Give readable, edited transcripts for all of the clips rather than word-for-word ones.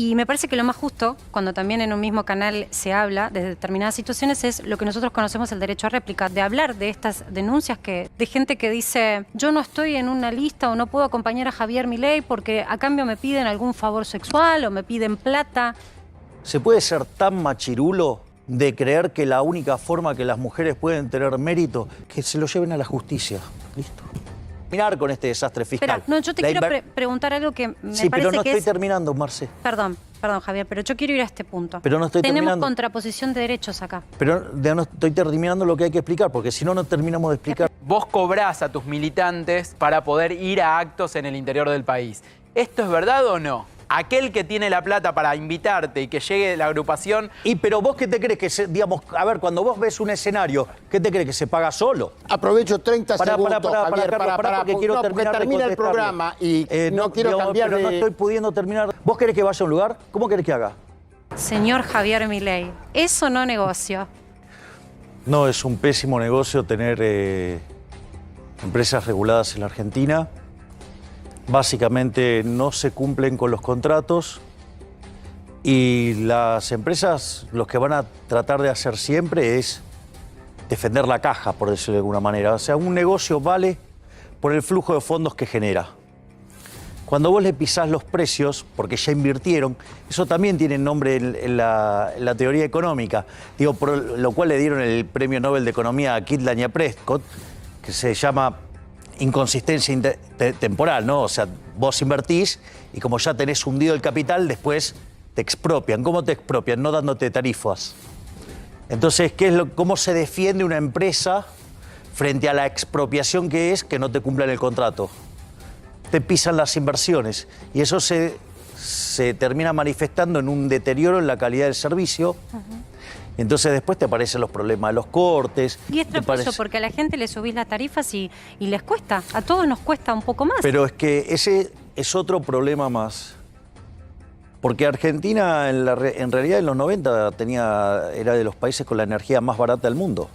Y me parece que lo más justo, cuando también en un mismo canal se habla de determinadas situaciones, es lo que nosotros conocemos el derecho a réplica, de hablar de estas denuncias de gente que dice yo no estoy en una lista o no puedo acompañar a Javier Milei porque a cambio me piden algún favor sexual o me piden plata. ¿Se puede ser tan machirulo de creer que la única forma que las mujeres pueden tener mérito es que se lo lleven a la justicia? Listo. Terminar con este desastre fiscal. Espera, no, yo te quiero preguntar algo que me parece que Sí, pero no estoy terminando, Marce. Perdón, Javier, pero yo quiero ir a este punto. Pero no estoy terminando. Tenemos contraposición de derechos acá. Pero no estoy terminando lo que hay que explicar, porque si no, no terminamos de explicar. Vos cobrás a tus militantes para poder ir a actos en el interior del país. ¿Esto es verdad o no? Aquel que tiene la plata para invitarte y que llegue la agrupación... Pero vos, ¿qué te crees que digamos, a ver, cuando vos ves un escenario, ¿qué te crees que se paga solo? Aprovecho 30 segundos, Javier, porque quiero terminar termina el programa y no quiero cambiar pero no estoy pudiendo terminar. ¿Vos querés que vaya a un lugar? ¿Cómo querés que haga? Señor Javier Milei, eso no negocio. No, es un pésimo negocio tener empresas reguladas en la Argentina. Básicamente no se cumplen con los contratos y las empresas lo que van a tratar de hacer siempre es defender la caja, por decirlo de alguna manera. O sea, un negocio vale por el flujo de fondos que genera. Cuando vos le pisás los precios, porque ya invirtieron, eso también tiene nombre en la teoría económica, digo, por lo cual le dieron el Premio Nobel de Economía a Kitlan y a Prescott, que se llama inconsistencia temporal, ¿no? O sea, vos invertís y como ya tenés hundido el capital, después te expropian. ¿Cómo te expropian? No dándote tarifas. Entonces, ¿cómo se defiende una empresa frente a la expropiación que es que no te cumplan el contrato? Te pisan las inversiones y eso se termina manifestando en un deterioro en la calidad del servicio. Entonces después te aparecen los problemas de los cortes. Y es tramposo porque a la gente le subís las tarifas y les cuesta. A todos nos cuesta un poco más. Pero es que ese es otro problema más. Porque Argentina en realidad en los 90 era de los países con la energía más barata del mundo.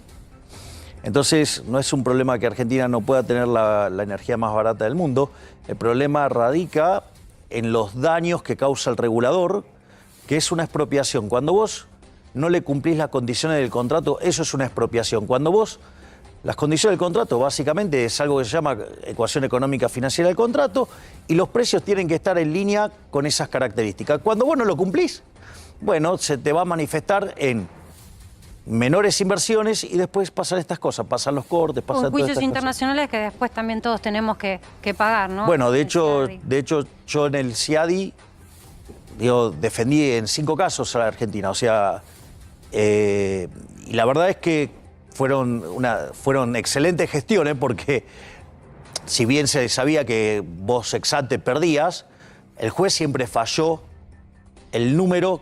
Entonces no es un problema que Argentina no pueda tener la energía más barata del mundo. El problema radica en los daños que causa el regulador, que es una expropiación. Cuando vos no le cumplís las condiciones del contrato, eso es una expropiación. Cuando vos, las condiciones del contrato básicamente es algo que se llama ecuación económica financiera del contrato y los precios tienen que estar en línea con esas características. Cuando vos no lo cumplís, bueno, se te va a manifestar en menores inversiones y después pasan estas cosas, pasan los cortes, pasan todas juicios estas internacionales que después también todos tenemos que pagar, ¿no? Bueno, de hecho yo en el CIADI defendí en 5 casos a la Argentina, o sea, y la verdad es que fueron excelentes gestiones porque si bien se sabía que vos ex ante perdías, el juez siempre falló el número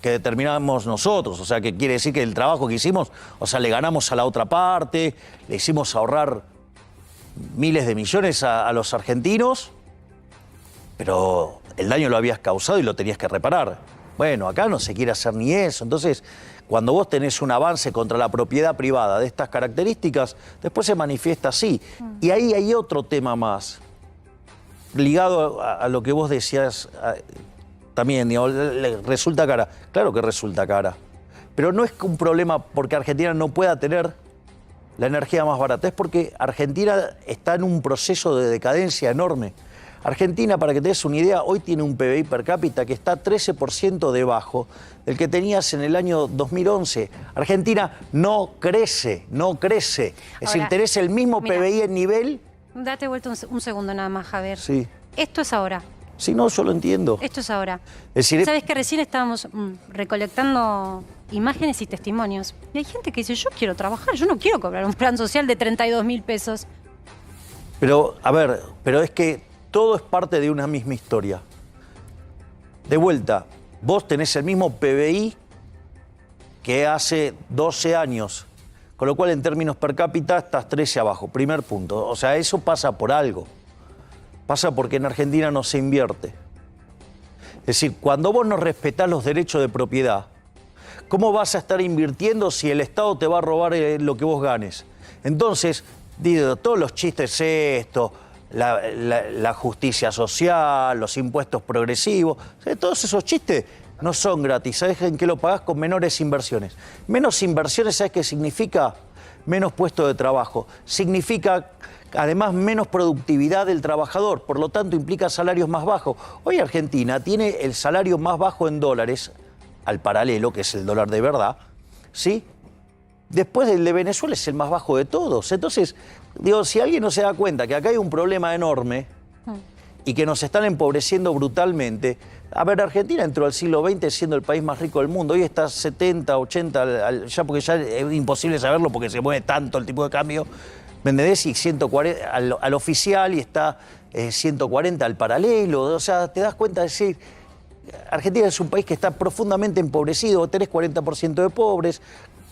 que determinamos nosotros, o sea, que quiere decir que el trabajo que hicimos, o sea, le ganamos a la otra parte, le hicimos ahorrar miles de millones a los argentinos, pero el daño lo habías causado y lo tenías que reparar. Bueno, acá no se quiere hacer ni eso. Entonces, cuando vos tenés un avance contra la propiedad privada de estas características, después se manifiesta así. Y ahí hay otro tema más, ligado a lo que vos decías también, digamos, resulta cara. Claro que resulta cara. Pero no es un problema porque Argentina no pueda tener la energía más barata, es porque Argentina está en un proceso de decadencia enorme. Argentina, para que te des una idea, hoy tiene un PBI per cápita que está 13% debajo del que tenías en el año 2011. Argentina no crece, no crece. Es decir, tenés el mismo PBI en nivel. Date vuelta un segundo nada más, Javier. Sí. Esto es ahora. Sí, no, yo lo entiendo. Esto es ahora. Es decir, ¿sabes que recién estábamos recolectando imágenes y testimonios? Y hay gente que dice, yo quiero trabajar, yo no quiero cobrar un plan social de 32.000 pesos. Pero, a ver, pero es que todo es parte de una misma historia. De vuelta, vos tenés el mismo PBI que hace 12 años, con lo cual en términos per cápita estás 13 abajo, primer punto. O sea, eso pasa por algo. Pasa porque en Argentina no se invierte. Es decir, cuando vos no respetás los derechos de propiedad, ¿cómo vas a estar invirtiendo si el Estado te va a robar lo que vos ganes? Entonces, digo, todos los chistes la justicia social, los impuestos progresivos. O sea, todos esos chistes no son gratis. ¿Sabes en qué lo pagás? Con menores inversiones. Menos inversiones, ¿sabes qué significa? Menos puestos de trabajo. Significa, además, menos productividad del trabajador. Por lo tanto, implica salarios más bajos. Hoy Argentina tiene el salario más bajo en dólares, al paralelo, que es el dólar de verdad, ¿sí? Después del de Venezuela es el más bajo de todos. Entonces, digo, si alguien no se da cuenta que acá hay un problema enorme y que nos están empobreciendo brutalmente. A ver, Argentina entró al siglo XX siendo el país más rico del mundo. Hoy está 70, 80, ya porque ya es imposible saberlo porque se mueve tanto el tipo de cambio. ¿Me entendés? Y 140 al oficial y está 140 al paralelo. O sea, te das cuenta de decir, Argentina es un país que está profundamente empobrecido. Tenés 40% de pobres,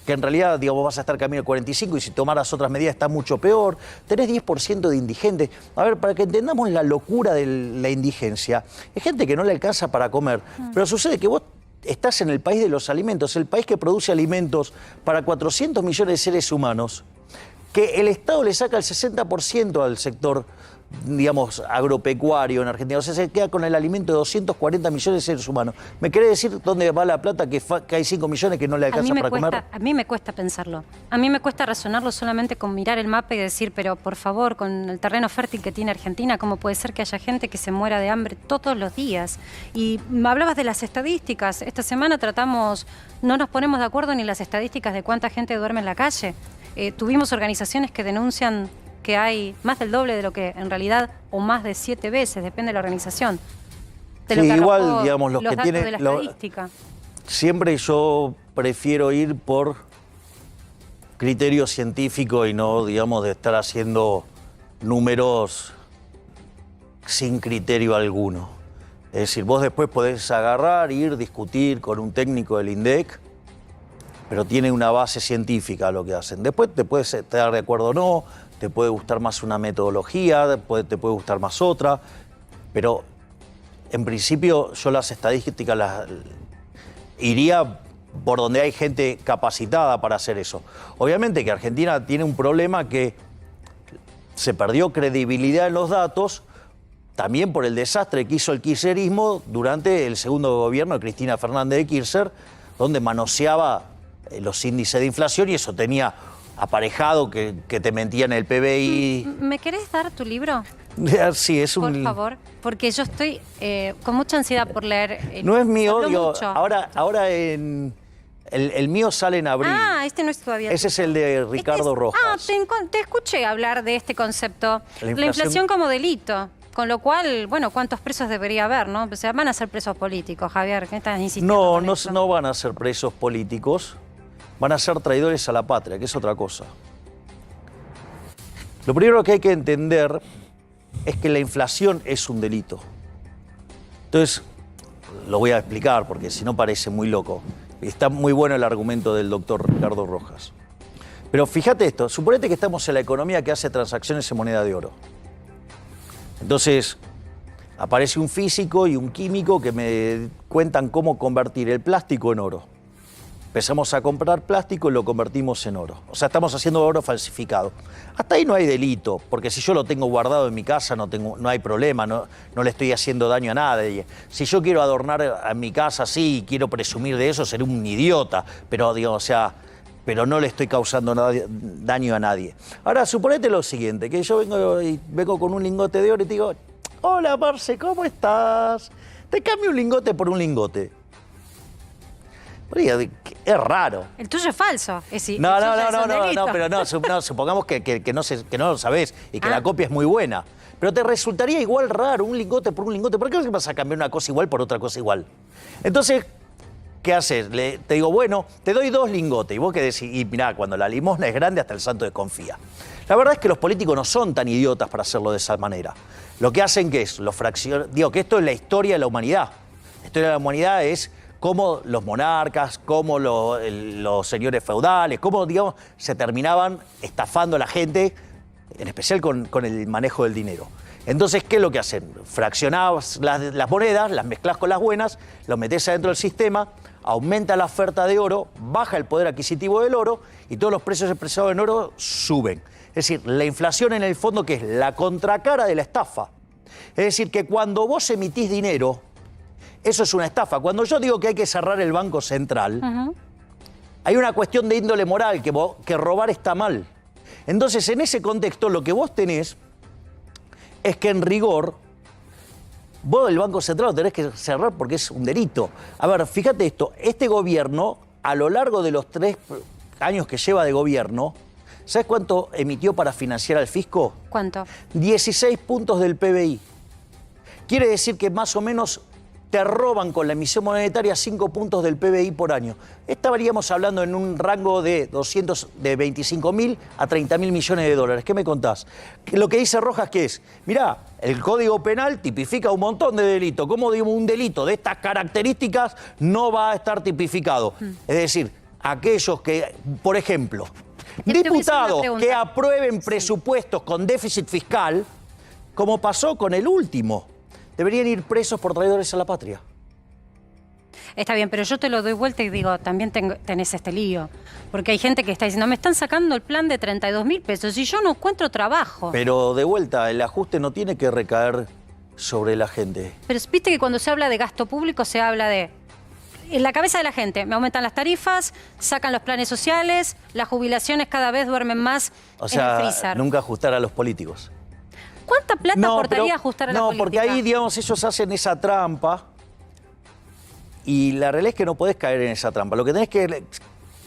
que en realidad, digamos, vas a estar camino al 45% y si tomaras otras medidas está mucho peor. Tenés 10% de indigentes. A ver, para que entendamos la locura de la indigencia, es gente que no le alcanza para comer. Pero sucede que vos estás en el país de los alimentos, el país que produce alimentos para 400 millones de seres humanos, que el Estado le saca el 60% al sector, digamos, agropecuario en Argentina. O sea, se queda con el alimento de 240 millones de seres humanos. ¿Me querés decir dónde va la plata que hay 5 millones que no le alcanza para comer? A mí me cuesta pensarlo. A mí me cuesta razonarlo solamente con mirar el mapa y decir, pero por favor, con el terreno fértil que tiene Argentina, ¿cómo puede ser que haya gente que se muera de hambre todos los días? Y hablabas de las estadísticas. Esta semana no nos ponemos de acuerdo ni las estadísticas de cuánta gente duerme en la calle. Tuvimos organizaciones que denuncian que hay más del doble de lo que en realidad, o más de 7 veces, depende de la organización. De lo que igual, digamos, los que datos tienen de la estadística. Siempre yo prefiero ir por criterio científico y no, digamos, de estar haciendo números sin criterio alguno. Es decir, vos después podés agarrar, ir, discutir con un técnico del INDEC, pero tiene una base científica lo que hacen. Después te puedes estar de acuerdo o no, te puede gustar más una metodología, te puede gustar más otra, pero en principio yo las estadísticas iría por donde hay gente capacitada para hacer eso. Obviamente que Argentina tiene un problema que se perdió credibilidad en los datos, también por el desastre que hizo el kirchnerismo durante el segundo gobierno de Cristina Fernández de Kirchner, donde manoseaba los índices de inflación y eso tenía aparejado que te mentían el PBI. ¿Me querés dar tu libro? Sí, es un... Por favor, porque yo estoy con mucha ansiedad por leer. No es mío, digo, ahora el mío sale en abril. Ah, este no es todavía. Ese es el de Ricardo Rojas. Ah, te escuché hablar de este concepto. La inflación como delito. Con lo cual, bueno, ¿cuántos presos debería haber, no? O sea, van a ser presos políticos, Javier. ¿Qué estás insistiendo? No van a ser presos políticos. Van a ser traidores a la patria, que es otra cosa. Lo primero que hay que entender es que la inflación es un delito. Entonces, lo voy a explicar porque si no parece muy loco. Está muy bueno el argumento del doctor Ricardo Rojas. Pero fíjate esto, suponete que estamos en la economía que hace transacciones en moneda de oro. Entonces, aparece un físico y un químico que me cuentan cómo convertir el plástico en oro. Empezamos a comprar plástico y lo convertimos en oro. O sea, estamos haciendo oro falsificado. Hasta ahí no hay delito, porque si yo lo tengo guardado en mi casa no hay problema, no le estoy haciendo daño a nadie. Si yo quiero adornar a mi casa así y quiero presumir de eso, seré un idiota, pero pero no le estoy causando daño a nadie. Ahora, suponete lo siguiente, que yo vengo con un lingote de oro y te digo, hola Marce, ¿cómo estás? Te cambio un lingote por un lingote. Es raro. El tuyo es falso. Pero no, supongamos que no lo sabés y que la copia es muy buena. Pero te resultaría igual raro un lingote por un lingote. ¿Por qué vas a cambiar una cosa igual por otra cosa igual? Entonces, ¿qué haces? Te digo, bueno, te doy 2 lingotes. Y vos que decís, y mirá, cuando la limosna es grande hasta el santo desconfía. La verdad es que los políticos no son tan idiotas para hacerlo de esa manera. Lo que hacen que es, digo que esto es la historia de la humanidad. La historia de la humanidad es cómo los monarcas, cómo los señores feudales, cómo, digamos, se terminaban estafando a la gente, en especial con el manejo del dinero. Entonces, ¿qué es lo que hacen? Fraccionás las monedas, las mezclás con las buenas, lo metés adentro del sistema, aumenta la oferta de oro, baja el poder adquisitivo del oro y todos los precios expresados en oro suben. Es decir, la inflación en el fondo, que es la contracara de la estafa. Es decir, que cuando vos emitís dinero, eso es una estafa. Cuando yo digo que hay que cerrar el Banco Central, hay una cuestión de índole moral, que robar está mal. Entonces, en ese contexto, lo que vos tenés es que en rigor, vos el Banco Central lo tenés que cerrar porque es un delito. A ver, fíjate esto, este gobierno, a lo largo de los 3 años que lleva de gobierno, ¿sabes cuánto emitió para financiar al fisco? ¿Cuánto? 16 puntos del PBI. Quiere decir que más o menos te roban con la emisión monetaria 5 puntos del PBI por año. Estaríamos hablando en un rango de 25.000 a 30.000 millones de dólares. ¿Qué me contás? Lo que dice Rojas, ¿qué es? Mirá, el Código Penal tipifica un montón de delitos. ¿Cómo digo un delito de estas características no va a estar tipificado? Es decir, aquellos que, por ejemplo, diputados que aprueben presupuestos con déficit fiscal, como pasó con el último, deberían ir presos por traidores a la patria. Está bien, pero yo te lo doy vuelta y digo, también tenés este lío. Porque hay gente que está diciendo, me están sacando el plan de 32.000 pesos y yo no encuentro trabajo. Pero de vuelta, el ajuste no tiene que recaer sobre la gente. Pero viste que cuando se habla de gasto público se habla de... En la cabeza de la gente, me aumentan las tarifas, sacan los planes sociales, las jubilaciones cada vez duermen más en el freezer. Nunca ajustar a los políticos. ¿Cuánta plata aportaría ajustar a la política? No, porque ahí, digamos, ellos hacen esa trampa y la realidad es que no podés caer en esa trampa. Lo que tenés que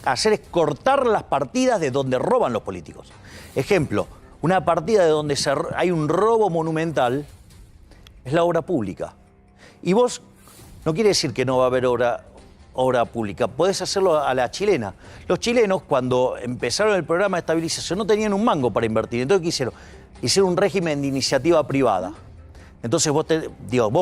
hacer es cortar las partidas de donde roban los políticos. Ejemplo, una partida de donde hay un robo monumental es la obra pública. Y vos, no quiere decir que no va a haber obra pública, podés hacerlo a la chilena. Los chilenos, cuando empezaron el programa de estabilización, no tenían un mango para invertir. Entonces, ¿qué hicieron? Hicieron un régimen de iniciativa privada. Entonces vos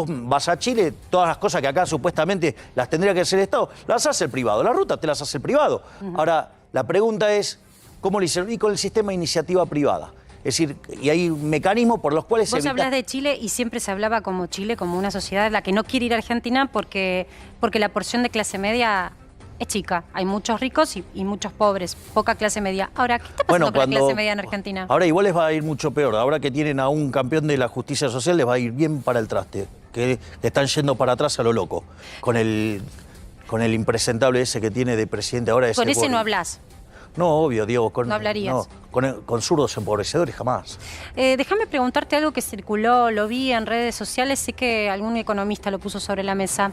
vas a Chile, todas las cosas que acá supuestamente las tendría que hacer el Estado, las hace el privado. Las rutas te las hace el privado. Ahora, la pregunta es, ¿cómo lo hicieron? Y con el sistema de iniciativa privada. Es decir, y hay mecanismos por los cuales... Vos hablás de Chile y siempre se hablaba como Chile, como una sociedad en la que no quiere ir a Argentina porque la porción de clase media es chica. Hay muchos ricos y muchos pobres, poca clase media. Ahora, ¿qué está pasando con la clase media en Argentina? Ahora igual les va a ir mucho peor. Ahora que tienen a un campeón de la justicia social, les va a ir bien para el traste. Que le están yendo para atrás a lo loco. Con el impresentable ese que tiene de presidente ahora. Con ese no hablas. No, obvio, Diego. No hablarías. No, con zurdos empobrecedores jamás. Déjame preguntarte algo que circuló, lo vi en redes sociales, sé que algún economista lo puso sobre la mesa.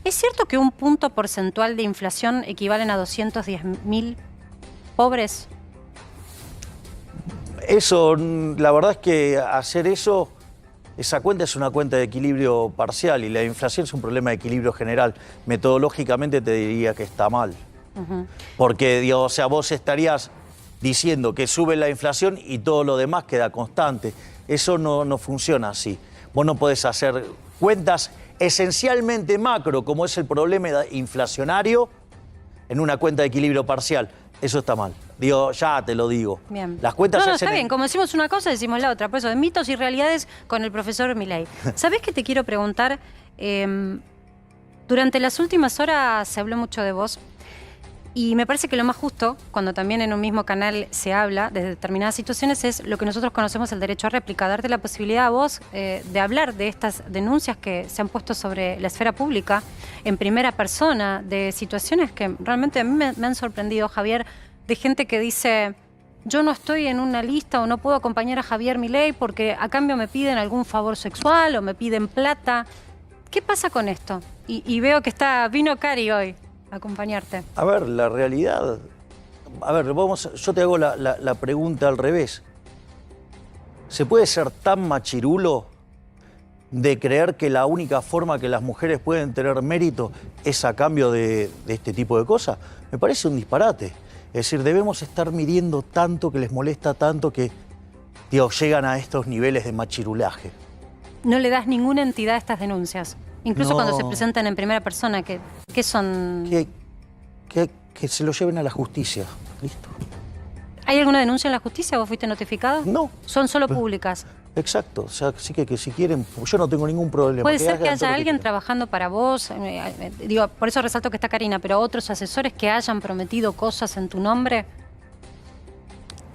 ¿Es cierto que un punto porcentual de inflación equivalen a 210.000 pobres? Eso, la verdad es que hacer eso, esa cuenta es una cuenta de equilibrio parcial y la inflación es un problema de equilibrio general. Metodológicamente te diría que está mal. Porque, digo, o sea, vos estarías diciendo que sube la inflación y todo lo demás queda constante. Eso no funciona así. Vos no podés hacer cuentas esencialmente macro, como es el problema inflacionario, en una cuenta de equilibrio parcial. Eso está mal. Digo, ya te lo digo. Bien. Las cuentas está bien. Como decimos una cosa, decimos la otra. Por eso, de mitos y realidades con el profesor Milei. ¿Sabés qué te quiero preguntar? Durante las últimas horas se habló mucho de vos. Y me parece que lo más justo, cuando también en un mismo canal se habla de determinadas situaciones, es lo que nosotros conocemos el derecho a réplica, darte la posibilidad a vos de hablar de estas denuncias que se han puesto sobre la esfera pública en primera persona, de situaciones que realmente a mí me han sorprendido, Javier, de gente que dice, yo no estoy en una lista o no puedo acompañar a Javier Milei porque a cambio me piden algún favor sexual o me piden plata. ¿Qué pasa con esto? Y veo que vino Cari hoy acompañarte. A ver, la realidad... A ver, yo te hago la pregunta al revés. ¿Se puede ser tan machirulo de creer que la única forma que las mujeres pueden tener mérito es a cambio de este tipo de cosas? Me parece un disparate. Es decir, debemos estar midiendo tanto, que les molesta tanto, que llegan a estos niveles de machirulaje. No le das ninguna entidad a estas denuncias. Incluso cuando se presentan en primera persona, ¿qué son? Que se lo lleven a la justicia. Listo. ¿Hay alguna denuncia en la justicia? ¿Vos fuiste notificado? No. ¿Son solo públicas? Exacto, o sea, sí que si quieren, yo no tengo ningún problema. ¿Puede ser que hagan todo haya lo alguien quieran. trabajando para vos? Digo, por eso resalto que está Karina, pero otros asesores que hayan prometido cosas en tu nombre.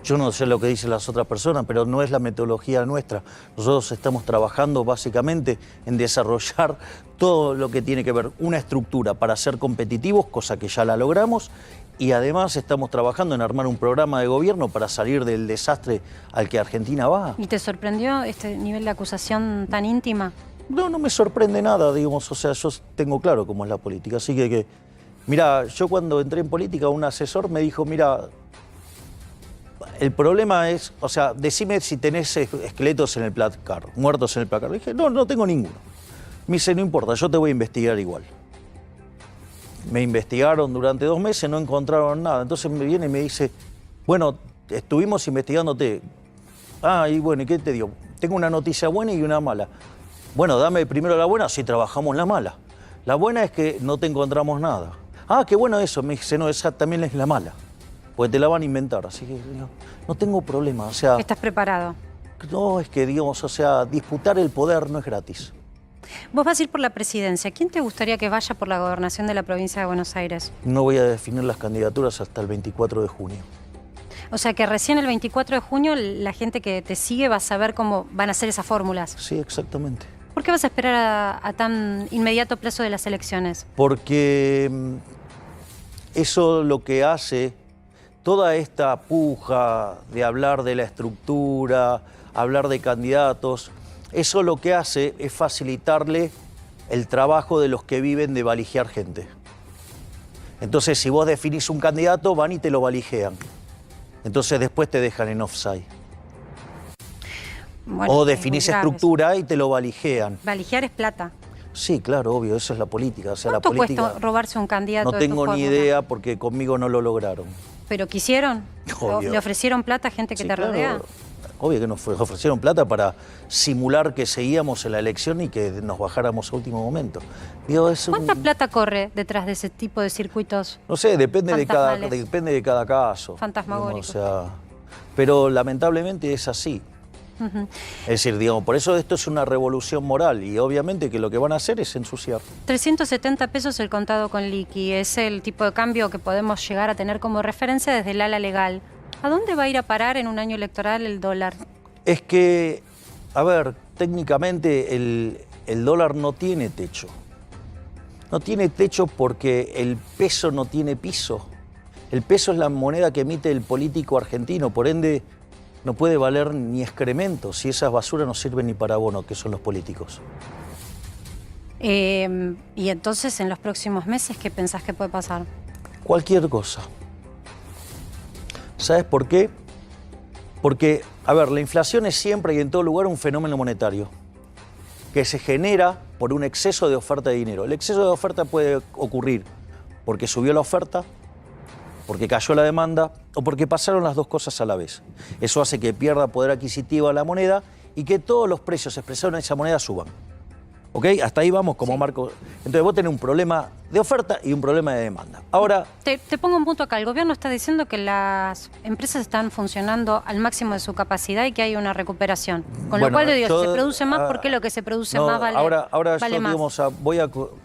Yo no sé lo que dicen las otras personas, pero no es la metodología nuestra. Nosotros estamos trabajando básicamente en desarrollar todo lo que tiene que ver una estructura para ser competitivos, cosa que ya la logramos, y además estamos trabajando en armar un programa de gobierno para salir del desastre al que Argentina va. ¿Y te sorprendió este nivel de acusación tan íntima? No, no me sorprende nada, digamos, o sea, yo tengo claro cómo es la política, así que mira, yo cuando entré en política, un asesor me dijo, mira, el problema es, o sea, decime si tenés esqueletos en el placar, muertos en el placar. Le dije, no, no tengo ninguno. Me dice, no importa, yo te voy a investigar igual. Me investigaron durante 2 meses, no encontraron nada. Entonces me viene y me dice, bueno, estuvimos investigándote. Ah, y bueno, ¿y qué te digo? Tengo una noticia buena y una mala. Bueno, dame primero la buena, si trabajamos la mala. La buena es que no te encontramos nada. Ah, qué bueno eso. Me dice, no, esa también es la mala. Porque te la van a inventar, así que no tengo problema, o sea... ¿Estás preparado? No, es que, digamos, o sea, disputar el poder no es gratis. Vos vas a ir por la presidencia. ¿Quién te gustaría que vaya por la gobernación de la provincia de Buenos Aires? No voy a definir las candidaturas hasta el 24 de junio. O sea que recién el 24 de junio la gente que te sigue va a saber cómo van a ser esas fórmulas. Sí, exactamente. ¿Por qué vas a esperar a tan inmediato plazo de las elecciones? Porque eso lo que hace... Toda esta puja de hablar de la estructura, hablar de candidatos, eso lo que hace es facilitarle el trabajo de los que viven de valijear gente. Entonces, si vos definís un candidato, van y te lo valijean. Entonces, después te dejan en offside. Bueno, o definís estructura y te lo valijean. Valijear es plata. Sí, claro, obvio, eso es la política. O sea, ¿Cuánto la política, cuesta robarse un candidato? no de tu tengo ni fórmula? idea porque conmigo no lo lograron. ¿Pero quisieron? Obvio. ¿Le ofrecieron plata a gente que Sí, te claro. rodea? Obvio que nos ofrecieron plata para simular que seguíamos en la elección y que nos bajáramos a último momento. Digo, ¿Cuánta plata corre detrás de ese tipo de circuitos? No sé, depende de fantasmales? cada caso. Fantasmagóricos. Digamos, o sea, pero lamentablemente es así. Es decir, digamos, por eso esto es una revolución moral y obviamente que lo que van a hacer es ensuciar. 370 pesos el contado con liqui. Es el tipo de cambio que podemos llegar a tener como referencia desde el ala legal. ¿A dónde va a ir a parar en un año electoral el dólar? Es que, a ver, técnicamente el dólar no tiene techo. No tiene techo porque el peso no tiene piso. El peso es la moneda que emite el político argentino, por ende no puede valer ni excremento si esas basuras no sirven ni para abono, que son los políticos. Y entonces, en los próximos meses, ¿qué pensás que puede pasar? Cualquier cosa. ¿Sabes por qué? Porque, a ver, la inflación es siempre y en todo lugar un fenómeno monetario que se genera por un exceso de oferta de dinero. El exceso de oferta puede ocurrir porque subió la oferta, porque cayó la demanda o porque pasaron las dos cosas a la vez. Eso hace que pierda poder adquisitivo la moneda y que todos los precios expresados en esa moneda suban. ¿Ok? Hasta ahí vamos como marco. Entonces vos tenés un problema de oferta y un problema de demanda. Ahora... Te pongo un punto acá. El gobierno está diciendo que las empresas están funcionando al máximo de su capacidad y que hay una recuperación. Con lo cual, digo, si se produce más, ¿por qué lo que se produce más vale, ahora vale yo, más? Digamos,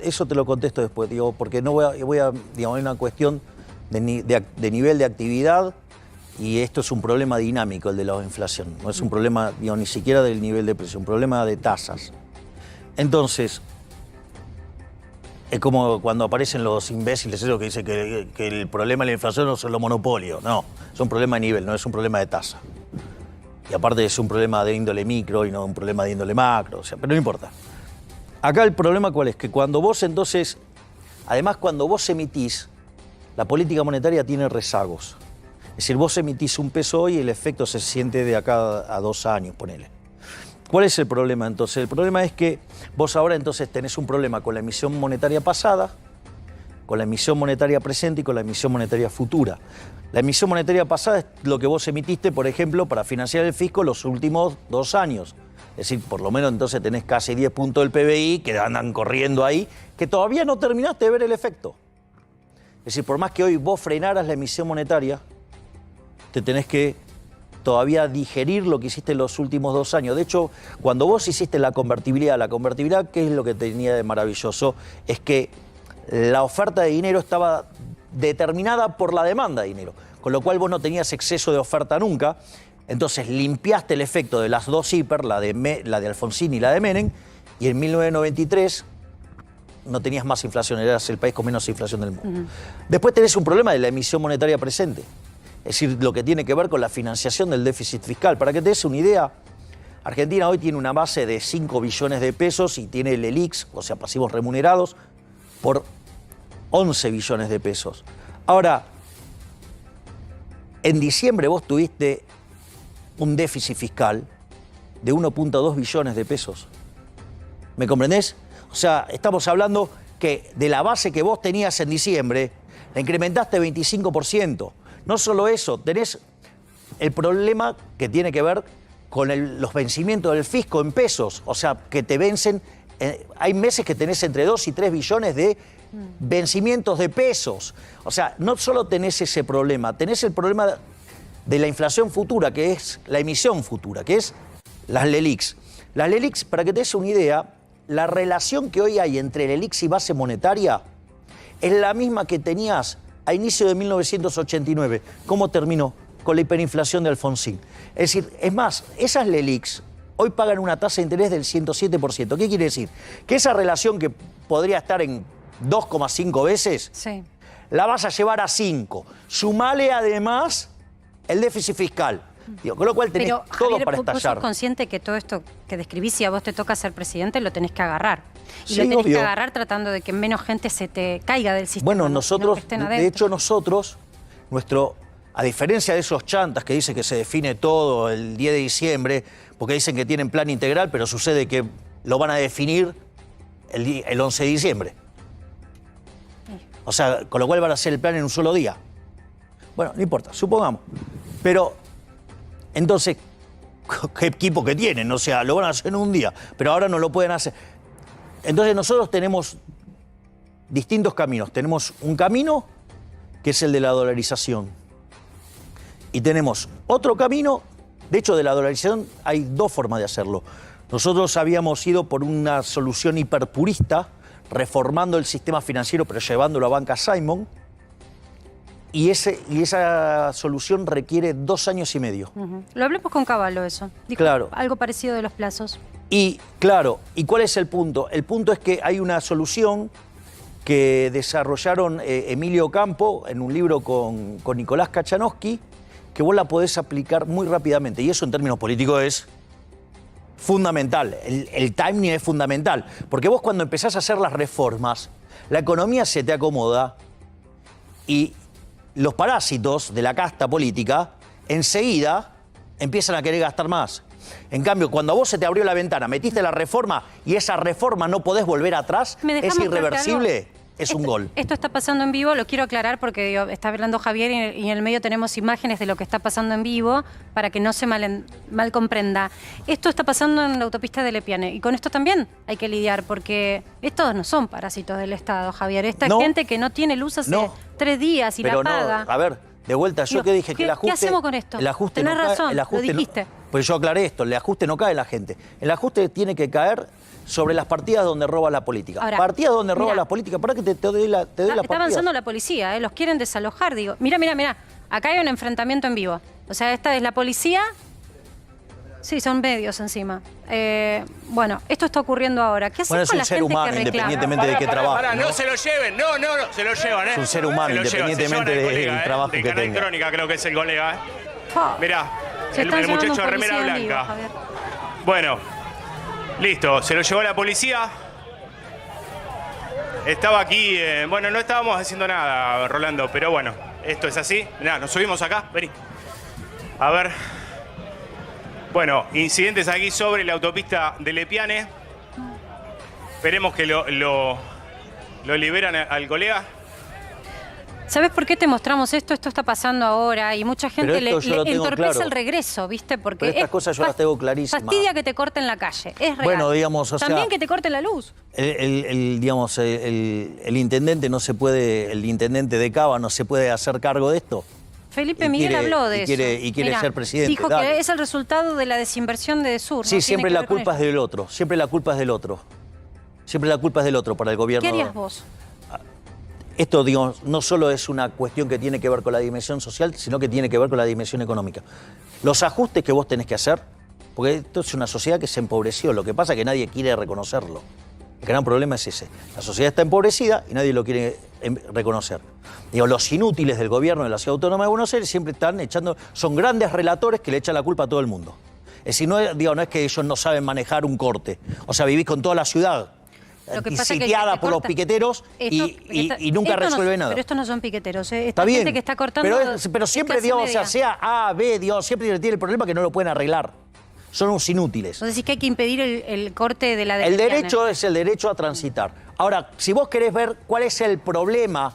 eso te lo contesto después, digo, porque no voy a digamos, hay una cuestión de nivel de actividad y esto es un problema dinámico, el de la inflación. No es un problema, digo, ni siquiera del nivel de precio, un problema de tasas. Entonces, es como cuando aparecen los imbéciles esos que dicen que el problema de la inflación no son los monopolios. No, es un problema de nivel, no es un problema de tasa. Y aparte es un problema de índole micro y no un problema de índole macro, o sea, pero no importa. Acá el problema ¿cuál es? Que cuando vos entonces, además cuando vos emitís, la política monetaria tiene rezagos. Es decir, vos emitís un peso hoy y el efecto se siente de acá a 2 años, ponele. ¿Cuál es el problema entonces? El problema es que vos ahora entonces tenés un problema con la emisión monetaria pasada, con la emisión monetaria presente y con la emisión monetaria futura. La emisión monetaria pasada es lo que vos emitiste, por ejemplo, para financiar el fisco los últimos 2 años. Es decir, por lo menos entonces tenés casi 10 puntos del PBI que andan corriendo ahí, que todavía no terminaste de ver el efecto. Es decir, por más que hoy vos frenaras la emisión monetaria, te tenés que todavía digerir lo que hiciste en los últimos 2 años. De hecho, cuando vos hiciste la convertibilidad, ¿qué es lo que tenía de maravilloso? Es que la oferta de dinero estaba determinada por la demanda de dinero, con lo cual vos no tenías exceso de oferta nunca. Entonces limpiaste el efecto de las dos hiper, la de Alfonsín y la de Menem, y en 1993 no tenías más inflación, eras el país con menos inflación del mundo. Después tenés un problema de la emisión monetaria presente, es decir, lo que tiene que ver con la financiación del déficit fiscal. Para que te des una idea, Argentina hoy tiene una base de 5 billones de pesos y tiene el ELIX, o sea, pasivos remunerados, por 11 billones de pesos. Ahora, en diciembre vos tuviste un déficit fiscal de 1.2 billones de pesos. ¿Me comprendés? O sea, estamos hablando que de la base que vos tenías en diciembre, la incrementaste 25%. No solo eso, tenés el problema que tiene que ver con los vencimientos del fisco en pesos. O sea, que te vencen, hay meses que tenés entre 2 y 3 billones de vencimientos de pesos. O sea, no solo tenés ese problema, tenés el problema de la inflación futura, que es la emisión futura, que es las LELIQs. Las LELIQs, para que te des una idea, la relación que hoy hay entre LELIQs y base monetaria es la misma que tenías a inicio de 1989. ¿Cómo terminó? Con la hiperinflación de Alfonsín. Es decir, es más, esas LELIQs hoy pagan una tasa de interés del 107%. ¿Qué quiere decir? Que esa relación que podría estar en 2,5 veces, sí, la vas a llevar a 5. Sumale además el déficit fiscal. Digo, con lo cual tenés pero, todo Javier, para vos estallar. sos consciente que todo esto que describís, si a vos te toca ser presidente, lo tenés que agarrar. Y Sí, lo tenés obvio. que agarrar tratando de que menos gente se te caiga del sistema. Bueno, ¿no? nosotros, Sino que estén de adentro. hecho nosotros, a diferencia de esos chantas que dicen que se define todo el 10 de diciembre, porque dicen que tienen plan integral, pero sucede que lo van a definir el 11 de diciembre. O sea, con lo cual van a hacer el plan en un solo día. Bueno, no importa, supongamos. Pero, entonces, ¿qué equipo que tienen? O sea, lo van a hacer en un día, pero ahora no lo pueden hacer. Entonces nosotros tenemos distintos caminos. Tenemos un camino que es el de la dolarización. Y tenemos otro camino, de hecho de la dolarización hay 2 formas de hacerlo. Nosotros habíamos ido por una solución hiperpurista, reformando el sistema financiero pero llevándolo a banca Simon, y esa solución requiere 2 años y medio. Lo hablemos con Cavallo eso. Dijo Claro. algo parecido de los plazos. Y claro, ¿y cuál es el punto? El punto es que hay una solución que desarrollaron Emilio Campo en un libro con Nicolás Kachanowski, que vos la podés aplicar muy rápidamente. Y eso en términos políticos es fundamental. El timing es fundamental. Porque vos cuando empezás a hacer las reformas, la economía se te acomoda y los parásitos de la casta política enseguida empiezan a querer gastar más. En cambio, cuando a vos se te abrió la ventana, metiste la reforma y esa reforma no podés volver atrás, es irreversible, es un gol. Esto está pasando en vivo, lo quiero aclarar porque digo, está hablando Javier y en el medio tenemos imágenes de lo que está pasando en vivo para que no se mal comprenda. Esto está pasando en la autopista de Lepiane y con esto también hay que lidiar porque estos no son parásitos del Estado, Javier. Esta gente que no tiene luz hace 3 días y pero la paga. No, a ver, de vuelta, yo Digo, que dije que el ajuste... ¿qué hacemos con esto? El ajuste Tenés no cae, razón, el ajuste lo dijiste. Pues yo aclaré esto, el ajuste no cae en la gente. El ajuste tiene que caer sobre las partidas donde roba la política. Ahora, partidas donde roba mirá, la política. Para que te doy la Está partida. avanzando la policía, los quieren desalojar. Digo, mira, acá hay un enfrentamiento en vivo. O sea, esta es la policía. Sí, son medios encima. Bueno, esto está ocurriendo ahora. ¿Qué haces con la gente que reclama? Independientemente de qué trabaje. No se lo lleven, no, se lo llevan, Es un ser humano, independientemente del trabajo que Canal tenga. Crónica creo que es el colega, Mirá, Se el están llevando muchacho de un remera policía en vivo, blanca. Javier. Bueno, listo, se lo llevó la policía. Estaba aquí, bueno, no estábamos haciendo nada, Rolando, pero bueno, esto es así. Mirá, nos subimos acá, vení. A ver. Bueno, incidentes aquí sobre la autopista de Lepiane. Esperemos que lo liberan al colega. ¿Sabes por qué te mostramos esto? Esto está pasando ahora y mucha gente le entorpece claro. el regreso, ¿viste? Porque Pero estas cosas yo las tengo clarísimas. Fastidia que te corten la calle, es real. Bueno, digamos, o sea, también que te corten la luz. Digamos, el intendente no se puede, el intendente de Cava no se puede hacer cargo de esto. Felipe Miguel habló de eso. Y quiere Mirá, ser presidente. Dijo Dale. que es el resultado de la desinversión de Sur. Sí, ¿no? siempre la culpa es del otro. Siempre la culpa es del otro. Siempre la culpa es del otro para el gobierno. ¿Qué harías vos? Esto, digamos, no solo es una cuestión que tiene que ver con la dimensión social, sino que tiene que ver con la dimensión económica. Los ajustes que vos tenés que hacer, porque esto es una sociedad que se empobreció, lo que pasa es que nadie quiere reconocerlo. El gran problema es ese. La sociedad está empobrecida y nadie lo quiere reconocer. Digo, los inútiles del gobierno de la Ciudad Autónoma de Buenos Aires siempre están echando, son grandes relatores que le echan la culpa a todo el mundo. Es decir, no es que ellos no saben manejar un corte. O sea, vivís con toda la ciudad sitiada por los piqueteros y nunca resuelve nada. Pero estos no son piqueteros, está bien, gente que está cortando. Pero siempre, digamos, o sea A, B, digamos, siempre tiene el problema que no lo pueden arreglar. Son unos inútiles. Entonces sí que hay que impedir el corte de la El derecho es el derecho a transitar. Ahora, si vos querés ver cuál es el problema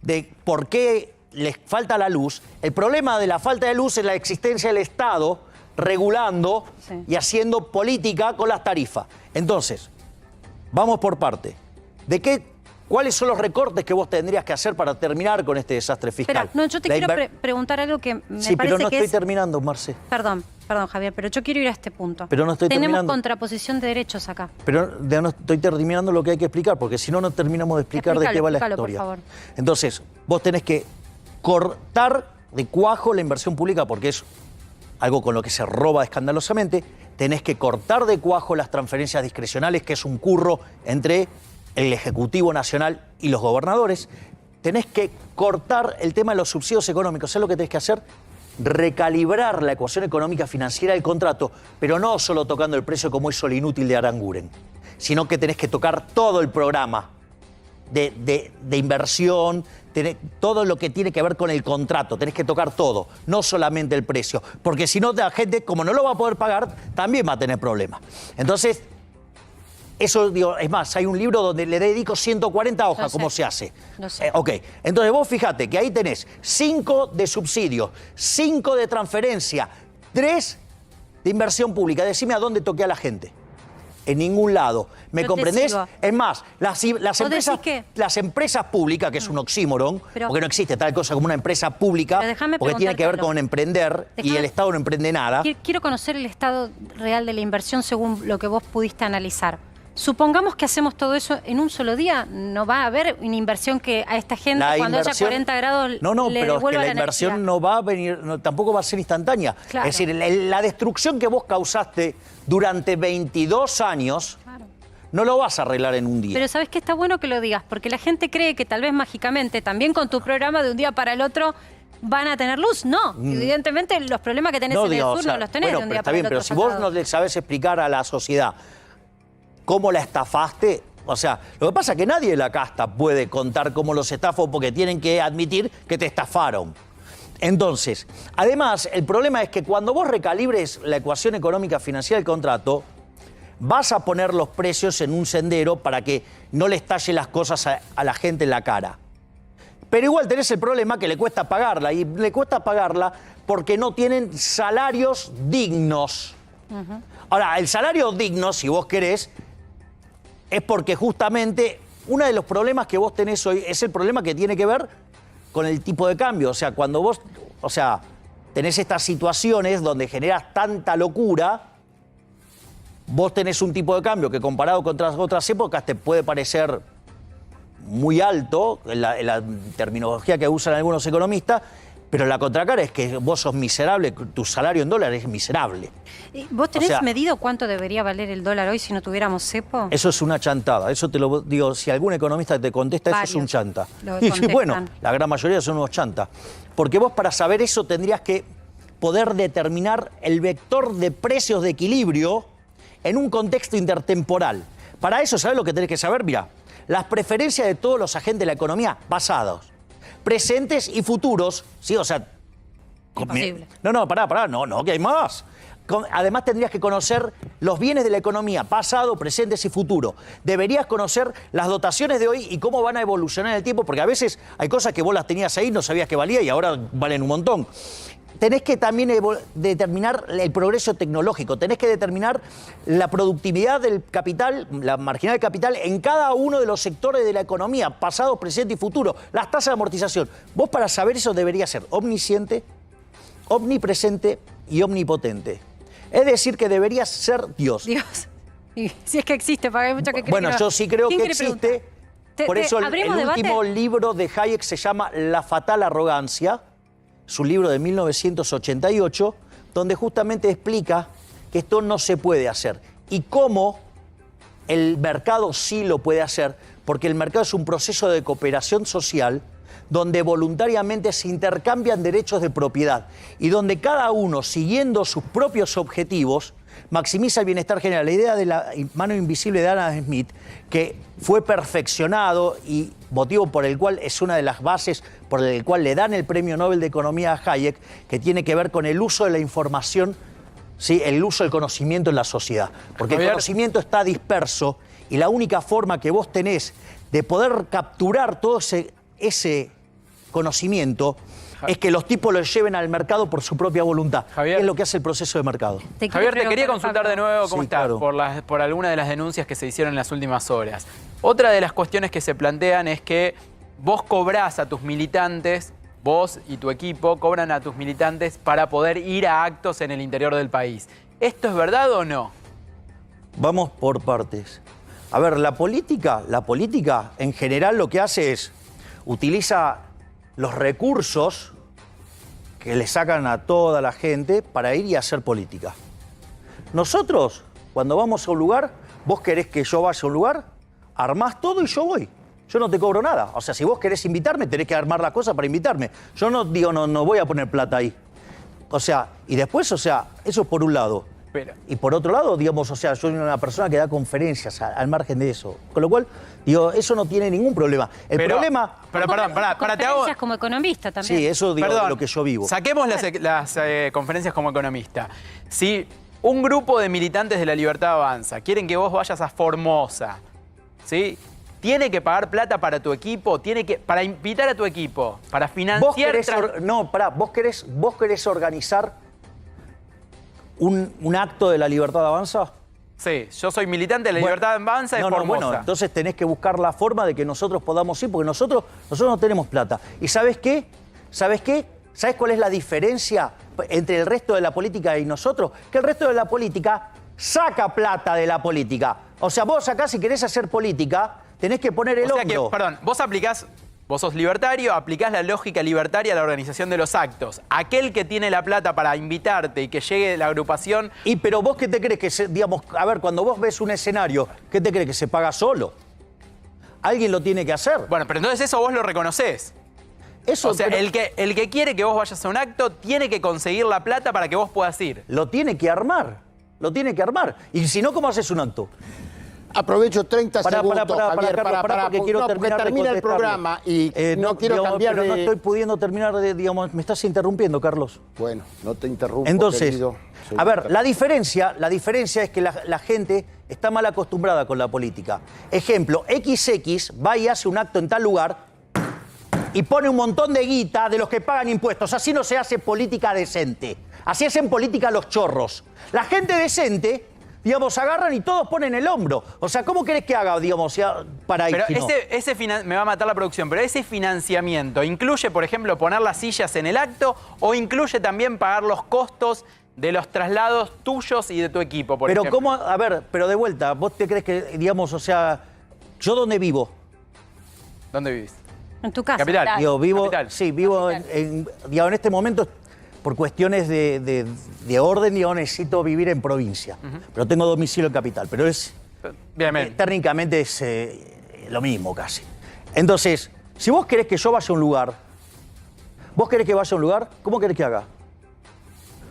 de por qué les falta la luz, el problema de la falta de luz es la existencia del Estado regulando y haciendo política con las tarifas. Entonces, vamos por parte. ¿Cuáles son los recortes que vos tendrías que hacer para terminar con este desastre fiscal? Espera, no, yo te quiero preguntar algo que me parece que Sí, pero no estoy terminando, Marce. Perdón, Javier, pero yo quiero ir a este punto. Pero no estoy Tenemos terminando. contraposición de derechos acá. Pero no estoy terminando lo que hay que explicar, porque si no, no terminamos de explicar de qué va la historia. Por favor. Entonces, vos tenés que cortar de cuajo la inversión pública, porque es algo con lo que se roba escandalosamente. Tenés que cortar de cuajo las transferencias discrecionales, que es un curro entre el Ejecutivo Nacional y los gobernadores. Tenés que cortar el tema de los subsidios económicos. ¿Sabés lo que tenés que hacer? Recalibrar la ecuación económica financiera del contrato, pero no solo tocando el precio como hizo el inútil de Aranguren, sino que tenés que tocar todo el programa de inversión, todo lo que tiene que ver con el contrato. Tenés que tocar todo, no solamente el precio, porque si no, la gente, como no lo va a poder pagar, también va a tener problemas. Entonces, eso, digo, es más, hay un libro donde le dedico 140 hojas, cómo se hace. No sé. Ok, entonces vos fíjate que ahí tenés 5 de subsidio, 5 de transferencia, 3 de inversión pública. Decime a dónde toqué a la gente. En ningún lado. ¿Me comprendés? Es más, las empresas públicas, que es un oxímoron, porque no existe tal cosa como una empresa pública, porque tiene que ver con emprender, y el Estado no emprende nada. Quiero conocer el estado real de la inversión según lo que vos pudiste analizar. Supongamos que hacemos todo eso en un solo día, no va a haber una inversión que a esta gente cuando haya 40 grados le devuelva pero es que la inversión energía. no va a venir, tampoco va a ser instantánea. Claro. Es decir, la destrucción que vos causaste durante 22 años, no lo vas a arreglar en un día. Pero ¿sabes qué? Está bueno que lo digas, porque la gente cree que tal vez mágicamente, también con tu programa de un día para el otro, van a tener luz. No, evidentemente los problemas que tenés en el sur no los tenés de un día para el otro. Pero si vos no le sabés explicar a la sociedad cómo la estafaste, o sea, lo que pasa es que nadie de la casta puede contar cómo los estafó porque tienen que admitir que te estafaron. Entonces, además, el problema es que cuando vos recalibres la ecuación económica financiera del contrato, vas a poner los precios en un sendero para que no le estalle las cosas a la gente en la cara. Pero igual tenés el problema que le cuesta pagarla, y le cuesta pagarla porque no tienen salarios dignos. Ahora, el salario digno, si vos querés, es porque justamente uno de los problemas que vos tenés hoy es el problema que tiene que ver con el tipo de cambio. O sea, cuando vos, tenés estas situaciones donde generas tanta locura, vos tenés un tipo de cambio que comparado con otras épocas te puede parecer muy alto, en la terminología que usan algunos economistas, pero la contracara es que vos sos miserable, tu salario en dólares es miserable. ¿Vos tenés medido cuánto debería valer el dólar hoy si no tuviéramos cepo? Eso es una chantada, eso te lo digo, si algún economista te contesta, eso es un chanta. Y bueno, la gran mayoría son unos chantas. Porque vos para saber eso tendrías que poder determinar el vector de precios de equilibrio en un contexto intertemporal. Para eso, ¿sabés lo que tenés que saber? Mirá, las preferencias de todos los agentes de la economía pasados, presentes y futuros, ¿sí? O sea... Imposible. Pará, no, que hay más. Además tendrías que conocer los bienes de la economía, pasado, presentes y futuro. Deberías conocer las dotaciones de hoy y cómo van a evolucionar en el tiempo, porque a veces hay cosas que vos las tenías ahí, no sabías que valía y ahora valen un montón. tenés que también determinar el progreso tecnológico, tenés que determinar la productividad del capital, la marginal del capital en cada uno de los sectores de la economía, pasado, presente y futuro, las tasas de amortización. Vos para saber eso deberías ser omnisciente, omnipresente y omnipotente. Es decir, que deberías ser Dios. Dios. Y si es que existe, porque hay muchos que creen Bueno, que no. yo sí creo que ¿Quién quiere existe. preguntar? Por eso el ¿abrimos debate? último libro de Hayek se llama La fatal arrogancia. Es un libro de 1988, donde justamente explica que esto no se puede hacer. Y cómo el mercado sí lo puede hacer, porque el mercado es un proceso de cooperación social donde voluntariamente se intercambian derechos de propiedad y donde cada uno, siguiendo sus propios objetivos, maximiza el bienestar general. La idea de la mano invisible de Adam Smith, que fue perfeccionado y motivo por el cual es una de las bases por el cual le dan el Premio Nobel de Economía a Hayek, que tiene que ver con el uso de la información, ¿sí? El uso del conocimiento en la sociedad. Porque el conocimiento está disperso y la única forma que vos tenés de poder capturar todo ese conocimiento es que los tipos lo lleven al mercado por su propia voluntad. Javier, es lo que hace el proceso de mercado. Javier, te quería consultar de nuevo cómo Sí, estás claro. por alguna de las denuncias que se hicieron en las últimas horas. Otra de las cuestiones que se plantean es que vos cobrás a tus militantes, vos y tu equipo cobran a tus militantes para poder ir a actos en el interior del país. ¿Esto es verdad o no? Vamos por partes. A ver, la política en general lo que hace es utiliza los recursos que le sacan a toda la gente para ir y hacer política. Nosotros, cuando vamos a un lugar, vos querés que yo vaya a un lugar, armás todo y yo voy. Yo no te cobro nada. O sea, si vos querés invitarme, tenés que armar la cosa para invitarme. Yo no digo, no voy a poner plata ahí. O sea, y después, o sea, eso es por un lado. Y por otro lado, digamos, o sea, yo soy una persona que da conferencias al margen de eso. Con lo cual, digo, eso no tiene ningún problema. El problema... Pero perdón, te hago... como economista también. Sí, eso digo de lo que yo vivo. Saquemos las conferencias como economista. Si un grupo de militantes de La Libertad Avanza quieren que vos vayas a Formosa, ¿sí? ¿Tiene que pagar plata para tu equipo? Para invitar a tu equipo, para financiar... ¿Vos querés organizar un acto de La Libertad Avanza? Sí, yo soy militante de La Libertad Avanza de Formosa. Bueno, entonces tenés que buscar la forma de que nosotros podamos ir, porque nosotros no tenemos plata. ¿Y sabés qué? ¿Sabés cuál es la diferencia entre el resto de la política y nosotros? Que el resto de la política saca plata de la política. O sea, vos acá si querés hacer política, tenés que poner el hombro. Vos sos libertario, aplicás la lógica libertaria a la organización de los actos. Aquel que tiene la plata para invitarte y que llegue la agrupación... Pero vos qué te crees que, digamos, a ver, cuando vos ves un escenario, ¿qué te crees que se paga solo? Alguien lo tiene que hacer. Bueno, pero entonces eso vos lo reconocés. Eso, o sea, el que quiere que vos vayas a un acto tiene que conseguir la plata para que vos puedas ir. Lo tiene que armar. Lo tiene que armar. Y si no, ¿cómo haces un acto? Aprovecho 30 segundos, Javier, porque quiero terminar termina el programa y no quiero cambiar pero de... no estoy pudiendo terminar de, digamos, me estás interrumpiendo, Carlos. Bueno, no te interrumpo, entonces, querido. a ver, la diferencia es que la gente está mal acostumbrada con la política. Ejemplo, XX va y hace un acto en tal lugar y pone un montón de guita de los que pagan impuestos. Así no se hace política decente. Así hacen política los chorros. La gente decente... digamos, agarran y todos ponen el hombro. O sea, ¿cómo querés que haga, digamos, para ir? Pero me va a matar la producción, pero ese financiamiento incluye, por ejemplo, poner las sillas en el acto o incluye también pagar los costos de los traslados tuyos y de tu equipo, por ejemplo. Pero ¿cómo? A ver, pero de vuelta, ¿vos te crees que, digamos, o sea, yo dónde vivo? ¿Dónde vivís? En tu casa. Capital. Digo, vivo, Capital. Sí, vivo en este momento... Por cuestiones de orden, yo necesito vivir en provincia. Pero tengo domicilio en capital. Pero es... técnicamente es lo mismo casi. Entonces, si vos querés que yo vaya a un lugar, ¿cómo querés que haga?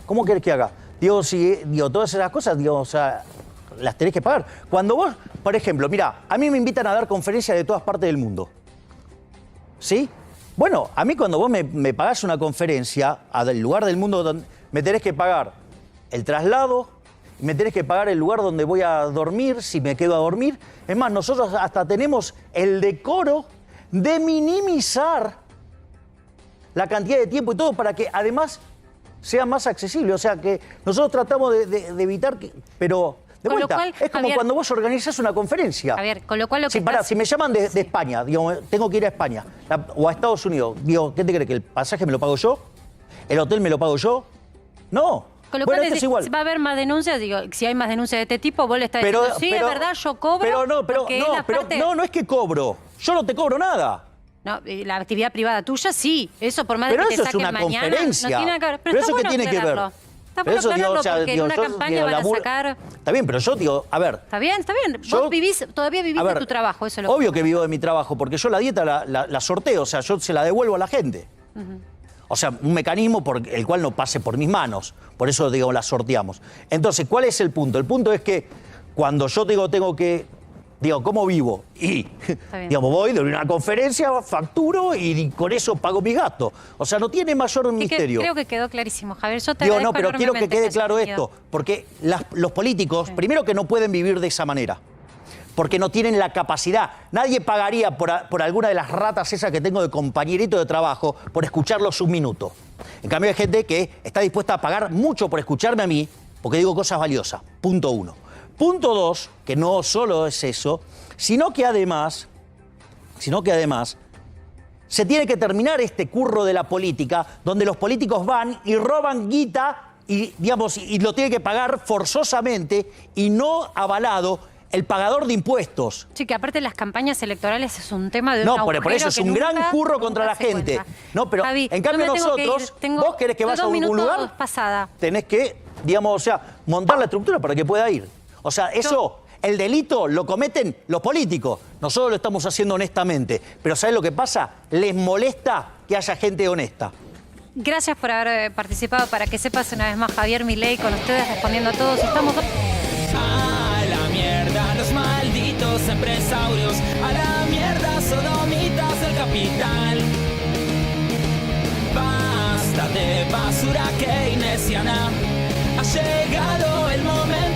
¿Cómo querés que haga? Digo, todas esas cosas, o sea, las tenés que pagar. Cuando vos, por ejemplo, mirá, a mí me invitan a dar conferencias de todas partes del mundo. ¿Sí? Bueno, a mí cuando vos me pagás una conferencia al lugar del mundo donde me tenés que pagar el traslado, me tenés que pagar el lugar donde voy a dormir, si me quedo a dormir. Es más, nosotros hasta tenemos el decoro de minimizar la cantidad de tiempo y todo para que además sea más accesible. O sea, que nosotros tratamos de evitar que... Pero, de Con lo vuelta, cual, es como Javier, cuando vos organizás una conferencia. Javier, con lo cual lo que Si me llaman de España, digo, tengo que ir a España, o a Estados Unidos, digo, ¿qué te crees? ¿Que el pasaje me lo pago yo? ¿El hotel me lo pago yo? No. Con lo Bueno, cual esto es igual. va a haber más denuncias, digo, si hay más denuncias de este tipo, vos le estás diciendo, sí, es verdad, yo cobro. No es que cobro. Yo no te cobro nada. No, la actividad privada tuya sí. Eso por más de Pero que te eso es saquen una mañana, conferencia. no tiene nada que ver. Pero está eso bueno qué tiene que ver. aclararlo. Está Pero bueno eso, aclararlo o sea, porque en una yo, campaña van a sacar... Está bien, pero yo digo, a ver. Está bien. Yo- Vos todavía vivís a ver, de tu trabajo, eso es lo Obvio que vivo de mi trabajo, porque yo la dieta la sorteo, o sea, yo se la devuelvo a la gente. O sea, un mecanismo por el cual no pase por mis manos. Por eso, digo, la sorteamos. Entonces, ¿cuál es el punto? El punto es que cuando yo tengo que... Digo, ¿cómo vivo? Y, digamos, voy de una conferencia, facturo y con eso pago mis gastos. O sea, no tiene mayor misterio. Creo que quedó clarísimo, Javier. Yo te Digo, no, agradezco pero quiero que enormemente quede ese claro sentido. esto, porque los políticos, primero que no pueden vivir de esa manera, porque no tienen la capacidad. Nadie pagaría por alguna de las ratas esas que tengo de compañerito de trabajo por escucharlos un minuto. En cambio hay gente que está dispuesta a pagar mucho por escucharme a mí, porque digo cosas valiosas. Punto 1. Punto 2, que no solo es eso, sino que además se tiene que terminar este curro de la política, donde los políticos van y roban guita y, digamos, y lo tiene que pagar forzosamente y no avalado el pagador de impuestos. Sí, que aparte las campañas electorales es un tema de un No, por agujero eso es que un gran nunca- curro nunca contra la se gente. cuenta. No, pero Javi, en cambio yo me tengo que nosotros, ir. Tengo vos querés que vaya a 2 algún minutos lugar, pasada. tenés que, digamos, o sea, montar la estructura para que pueda ir. O sea, eso, el delito lo cometen los políticos. Nosotros lo estamos haciendo honestamente. Pero ¿sabés lo que pasa? Les molesta que haya gente honesta. Gracias por haber participado. Para que sepas una vez más, Javier Milei con ustedes respondiendo a todos. Estamos... A la mierda los malditos empresarios, a la mierda sodomitas del capital. Basta de basura keynesiana, ha llegado el momento